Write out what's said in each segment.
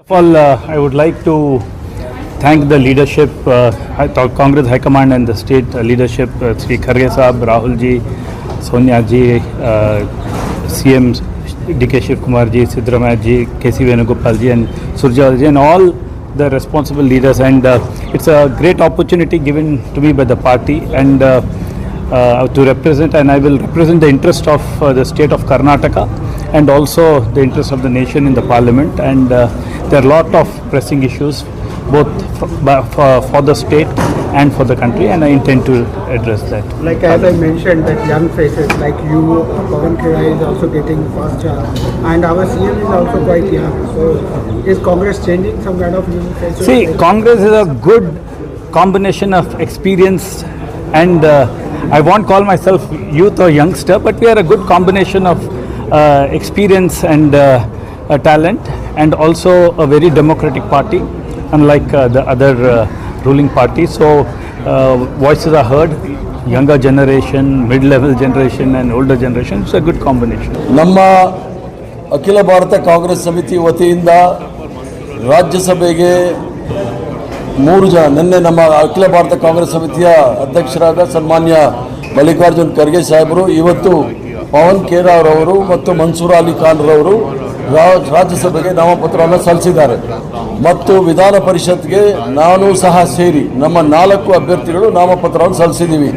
First of all, I would like to thank the leadership, Congress High Command and the state leadership, Sri Kharge Sahab, Rahul ji, Sonia ji, CM DK Shiv Kumar ji, Siddaramaiah ji, KC Venugopal ji and Surjewala ji and all the responsible leaders, and it's a great opportunity given to me by the party and to represent, and I will represent the interest of the state of Karnataka and also the interest of the nation in the parliament, and there are a lot of pressing issues both for the state and for the country, and I intend to address that. Like as I mentioned, that young faces like you, Pawan Khera is also getting first chance, and our CM is also quite young. So is Congress changing some kind of young faces? See, Congress is a good combination of experience and I won't call myself youth or youngster, but we are a good combination of experience and talent, and also a very democratic party, unlike the other ruling party. So voices are heard, younger generation, mid-level generation and older generation. It's a good combination. ನಮ್ಮ ಅಖಿಲ ಭಾರತ ಕಾಂಗ್ರೆಸ್ ಸಮಿತಿ ವತಿಯಿಂದ ರಾಜ್ಯಸಭೆಗೆ 3 ಜನ ನಿನ್ನೆ ನಮ್ಮ ಅಖಿಲ ಭಾರತ ಕಾಂಗ್ರೆಸ್ ಸಮಿತಿಯ ಅಧ್ಯಕ್ಷರಾದ ಸನ್ಮಾನ್ಯ ಮಲ್ಲಿಕಾರ್ಜುನ್ ಖರ್ಗೆ ಸಾಹೇಬರು, ಇವತ್ತು ಪವನ್ ಖೇರಾ ಅವರವರು ಮತ್ತು ಮನ್ಸೂರ್ ಅಲಿ ಖಾನ್ ರವರು ರಾಜ್ಯಸಭೆಗೆ ನಾಮಪತ್ರವನ್ನು ಸಲ್ಲಿಸಿದ್ದಾರೆ ಮತ್ತು ವಿಧಾನ ಪರಿಷತ್ಗೆ ನಾನು ಸಹ ಸೇರಿ ನಮ್ಮ 4 ಅಭ್ಯರ್ಥಿಗಳು ನಾಮಪತ್ರವನ್ನು ಸಲ್ಲಿಸಿದ್ದೀವಿ.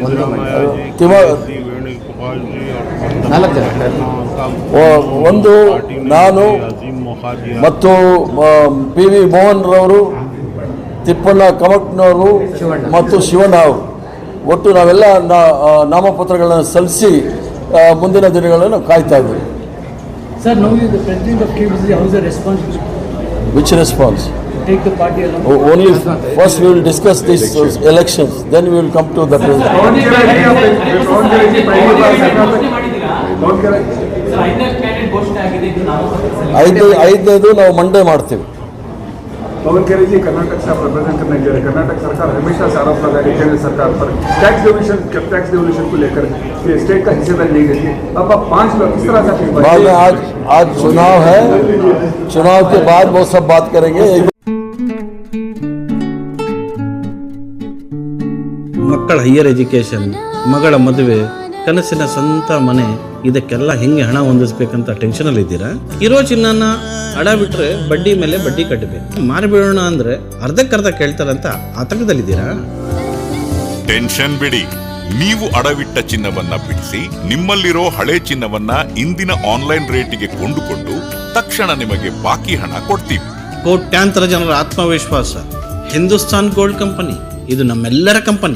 ಒಂದು ನಾನು ಮತ್ತು PV ಮೋಹನ್ ರವರು, ತಿಪ್ಪಣ್ಣ ಕಮಕ್ನವರು ಮತ್ತು ಶಿವಣ್ಣ ಅವರು, ಒಟ್ಟು ನಾವೆಲ್ಲ ನಾಮಪತ್ರಗಳನ್ನು ಸಲ್ಲಿಸಿ ಮುಂದಿನ ದಿನಗಳನ್ನು ಕಾಯ್ತಾ ಇದ್ದೀವಿ. Sir, now you the president of KBC, how is the response? Which response? Take the party along. Only first we will discuss these elections, then we will come to the president. ಐದನೇದು ನಾವು Monday ಮಾಡ್ತೀವಿ. पवन खेरा जी कर्नाटक से आप represent करने जा रहे हैं. कर्नाटक सरकार हमेशा से आरोप लगा रही है केंद्र सरकार पर टैक्स डेवल्यूशन को लेकर कि स्टेट का हिस्सेदारी नहीं देती. अब आप 5 लोग किस तरह से बाद में आज चुनाव है, चुनाव के बाद वो सब बात करेंगे. ಮಕ್ಕಳ ಹೈಯರ್ ಎಜುಕೇಷನ್, ಮಗಳ ಮದುವೆ, ಕನಸಿನ ಸ್ವಂತ ಮನೆ, ಇದಕ್ಕೆಲ್ಲ ಹೆಂಗೆ ಹಣ ಹೊಂದಿಸ್ಬೇಕಂತ ಟೆನ್ಷನಲ್ಲಿ ಇದ್ದೀರಾ? ಇರೋ ಚಿನ್ನನ ಅಡ ಬಿಟ್ರೆ ಬಡ್ಡಿ ಮೇಲೆ ಬಡ್ಡಿ ಕಟ್ಟಬೇಕು. ಮಾರಿಬಿಡೋಣ ಅಂದ್ರೆ ಅರ್ಧಕ್ಕರ್ಧ ಕೇಳ್ತಾರಂತ ಆತಂಕದಲ್ಲಿದ್ದೀರಾ? ಟೆನ್ಷನ್ ಬಿಡಿ, ನೀವು ಅಡವಿಟ್ಟ ಚಿನ್ನವನ್ನ ಬಿಡಿಸಿ ನಿಮ್ಮಲ್ಲಿರೋ ಹಳೆ ಚಿನ್ನವನ್ನ ಇಂದಿನ ಆನ್ಲೈನ್ ರೇಟಿಗೆ ಕೊಂಡುಕೊಂಡು ತಕ್ಷಣ ನಿಮಗೆ ಬಾಕಿ ಹಣ ಕೊಡ್ತೀವಿ. ಕೋಟ್ಯಾಂತರ ಜನರ ಆತ್ಮವಿಶ್ವಾಸ ಹಿಂದೂಸ್ತಾನ್ ಗೋಲ್ಡ್ ಕಂಪನಿ, ಇದು ನಮ್ಮೆಲ್ಲರ ಕಂಪನಿ.